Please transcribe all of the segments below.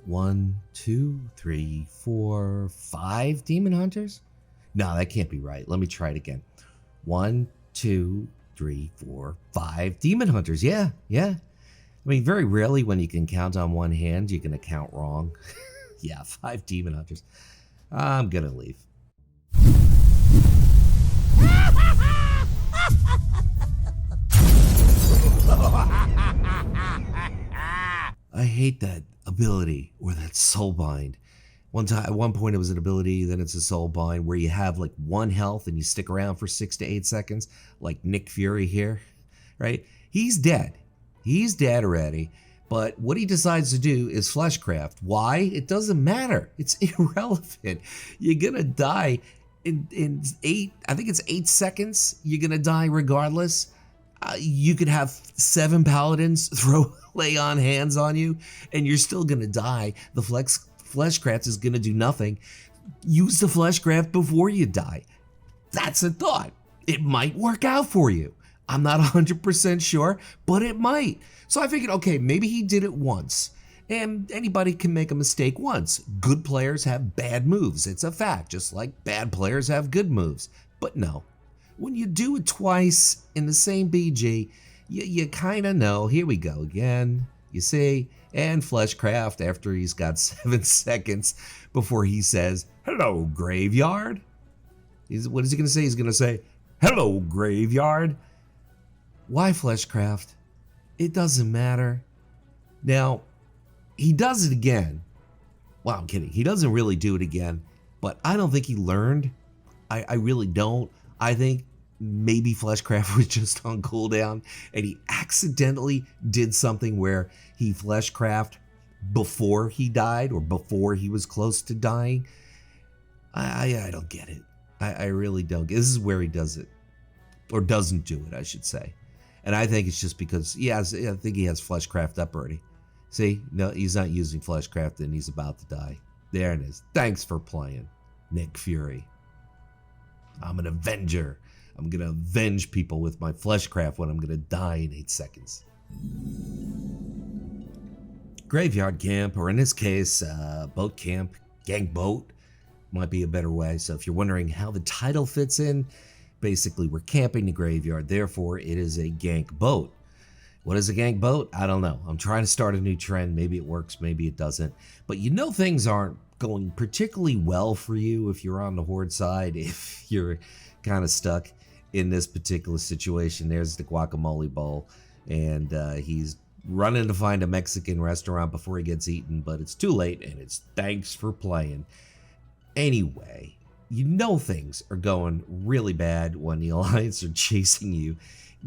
1, 2, 3, 4, 5 demon hunters? No, that can't be right. Let me try it again. 1, 2, 3, 4, 5 demon hunters. Yeah. I mean, very rarely when you can count on one hand, you're going to count wrong. Yeah, 5 demon hunters. I'm going to leave. I hate that ability or that soul bind. At one point it was an ability, then it's a soul bind where you have like 1 health and you stick around for 6 to 8 seconds, like Nick Fury here, right? He's dead. He's dead already. But what he decides to do is fleshcraft. Why? It doesn't matter. It's irrelevant. You're gonna die in 8 seconds. You're gonna die regardless. You could have 7 paladins lay on hands on you, and you're still gonna die. The fleshcraft is gonna do nothing. Use the fleshcraft before you die. That's a thought. It might work out for you. I'm not 100% sure, but it might. So I figured, okay, maybe he did it once. And anybody can make a mistake once. Good players have bad moves. It's a fact, just like bad players have good moves. But no. When you do it twice in the same BG, you kind of know. Here we go again. You see? And fleshcraft after he's got 7 seconds before he says, "Hello, graveyard." What is he going to say? He's going to say, "Hello, graveyard." Why fleshcraft? It doesn't matter. Now, he does it again. Well, I'm kidding. He doesn't really do it again, but I don't think he learned. I really don't. I think maybe fleshcraft was just on cooldown and he accidentally did something where he fleshcraft before he died or before he was close to dying. I don't get it. I really don't. This is where he does it, or doesn't do it, I should say. And I think it's just because I think he has fleshcraft up already. See, no, he's not using fleshcraft and he's about to die. There it is. Thanks for playing, Nick Fury. I'm an Avenger. I'm going to avenge people with my fleshcraft when I'm going to die in 8 seconds. Graveyard camp, or in this case, boat camp, gank boat, might be a better way. So if you're wondering how the title fits in, basically we're camping the graveyard, therefore it is a gank boat. What is a gank boat? I don't know. I'm trying to start a new trend. Maybe it works, maybe it doesn't. But you know things aren't going particularly well for you if you're on the horde side, if you're kind of stuck in this particular situation. There's the guacamole bowl, and he's running to find a Mexican restaurant before he gets eaten, but it's too late, and it's thanks for playing. Anyway, you know things are going really bad when the Alliance are chasing you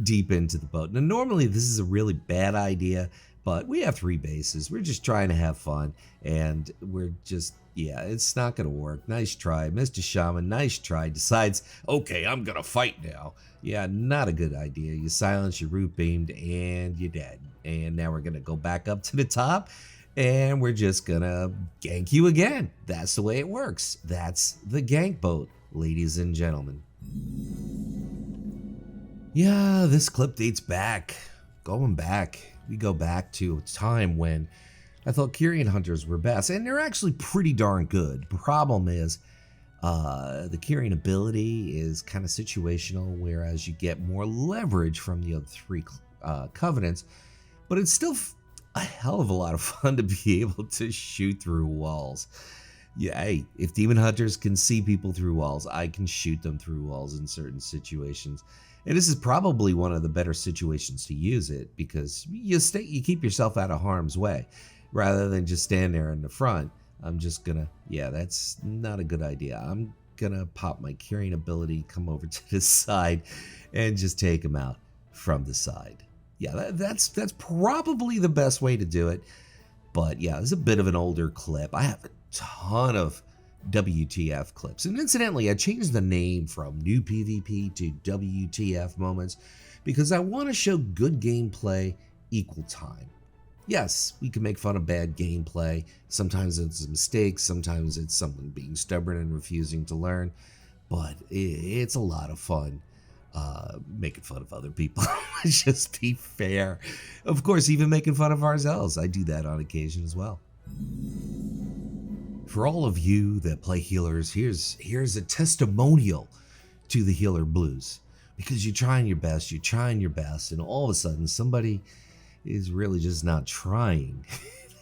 deep into the boat. Now, normally this is a really bad idea, but we have 3 bases. We're just trying to have fun, and we're just, it's not going to work. Nice try. Mr. Shaman, nice try. Decides, okay, I'm going to fight now. Yeah, not a good idea. You silence, your root beamed, and you're dead. And now we're going to go back up to the top, and we're just going to gank you again. That's the way it works. That's the gank boat, ladies and gentlemen. Yeah, this clip dates back. Going back. We go back to a time when I thought Kyrian hunters were best, and they're actually pretty darn good. The problem is the Kyrian ability is kind of situational, whereas you get more leverage from the other 3 covenants, but it's still a hell of a lot of fun to be able to shoot through walls. Yeah, hey, if demon hunters can see people through walls, I can shoot them through walls in certain situations. And this is probably one of the better situations to use it, because you keep yourself out of harm's way rather than just stand there in the front. I'm just gonna, that's not a good idea. I'm gonna pop my Kyrian ability, come over to the side, and just take him out from the side. Yeah, that's probably the best way to do it. But yeah, it's a bit of an older clip. I have a ton of WTF clips, and incidentally I changed the name from New PvP to WTF Moments because I want to show good gameplay equal time. Yes, we can make fun of bad gameplay. Sometimes it's mistakes, sometimes it's someone being stubborn and refusing to learn, but it's a lot of fun making fun of other people. Let's just be fair. Of course, even making fun of ourselves. I do that on occasion as well. For all of you that play healers, here's a testimonial to the healer blues. Because you're trying your best, and all of a sudden somebody is really just not trying.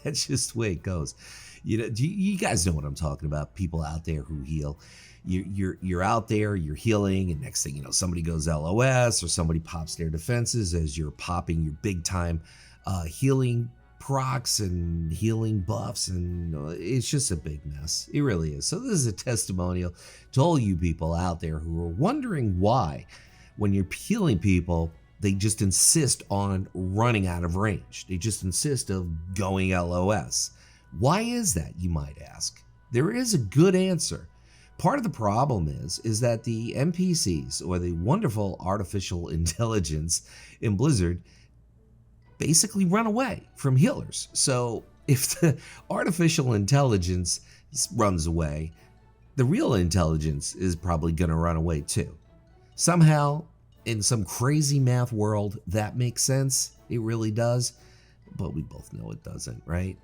That's just the way it goes. You guys know what I'm talking about. People out there who heal. You're out there, you're healing, and next thing you know, somebody goes LOS or somebody pops their defenses as you're popping your big time healing procs and healing buffs, and it's just a big mess. It really is. So this is a testimonial to all you people out there who are wondering why, when you're healing people, they just insist on running out of range. They just insist of going LOS. Why is that, you might ask? There is a good answer. Part of the problem is that the NPCs, or the wonderful artificial intelligence in Blizzard, basically run away from healers. So if the artificial intelligence runs away, the real intelligence is probably going to run away too. Somehow, in some crazy math world, that makes sense. It really does. But we both know it doesn't, right?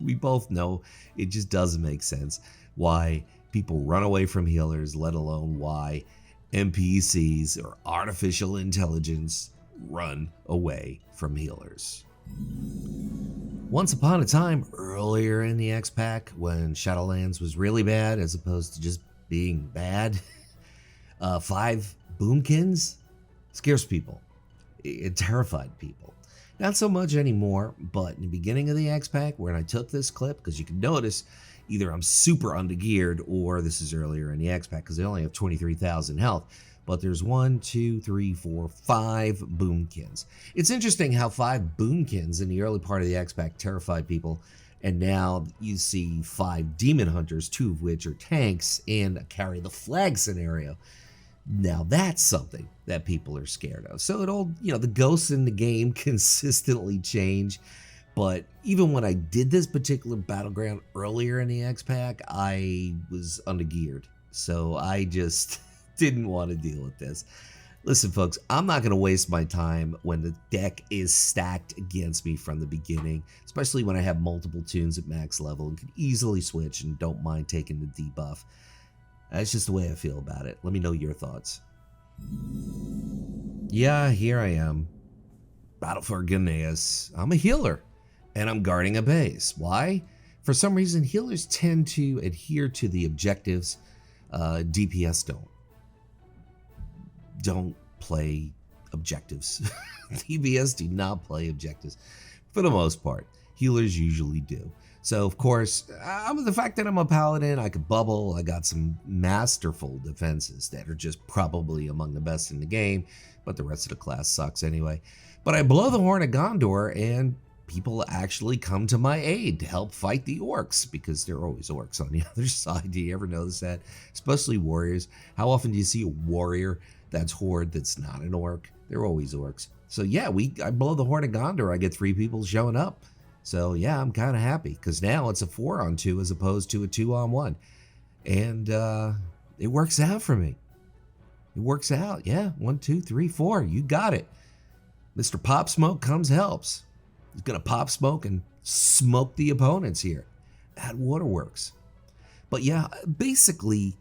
We both know it just doesn't make sense why people run away from healers, let alone why NPCs or artificial intelligence run away from healers. Once upon a time, earlier in the X-Pack, when Shadowlands was really bad as opposed to just being bad, 5 boomkins scares people. It terrified people. Not so much anymore, but in the beginning of the X-Pack, when I took this clip, because you can notice either I'm super undergeared or this is earlier in the X-Pack because they only have 23,000 health. But there's 1, 2, 3, 4, 5 boomkins. It's interesting how 5 boomkins in the early part of the X-Pack terrified people, and now you see 5 demon hunters, 2 of which are tanks and carry the flag scenario. Now that's something that people are scared of. So the ghosts in the game consistently change. But even when I did this particular battleground earlier in the X-Pack, I was undergeared. So I just didn't want to deal with this. Listen, folks, I'm not going to waste my time when the deck is stacked against me from the beginning, especially when I have multiple tunes at max level and can easily switch and don't mind taking the debuff. That's just the way I feel about it. Let me know your thoughts. Yeah, here I am. Battle for Ganaeus. I'm a healer, and I'm guarding a base. Why? For some reason, healers tend to adhere to the objectives. DPS don't play objectives. DPS do not play objectives for the most part. Healers usually do. So, of course, the fact that I'm a paladin, I could bubble, I got some masterful defenses that are just probably among the best in the game, but the rest of the class sucks anyway. But I blow the horn of Gondor, and people actually come to my aid to help fight the orcs, because there are always orcs on the other side. Do you ever notice that? Especially warriors. How often do you see a warrior that's horde that's not an orc? They're always orcs. So yeah, I blow the horn of Gondor, I get 3 people showing up. So yeah, I'm kind of happy because now it's a 4-on-2 as opposed to a 2-on-1. And it works out for me. It works out. Yeah, 1, 2, 3, 4. You got it. Mr. Pop Smoke comes helps. He's going to pop smoke and smoke the opponents here at Waterworks. But yeah, basically,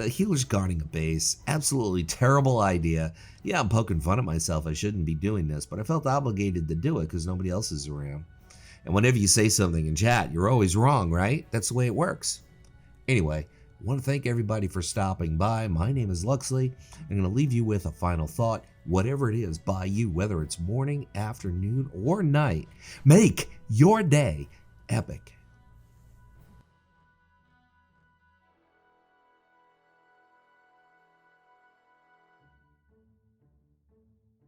healers guarding a base, absolutely terrible idea. Yeah, I'm poking fun at myself. I shouldn't be doing this, but I felt obligated to do it because nobody else is around. And whenever you say something in chat, you're always wrong, right? That's the way it works. Anyway, I want to thank everybody for stopping by. My name is Luxeley. I'm going to leave you with a final thought. Whatever it is by you, whether it's morning, afternoon, or night, make your day epic.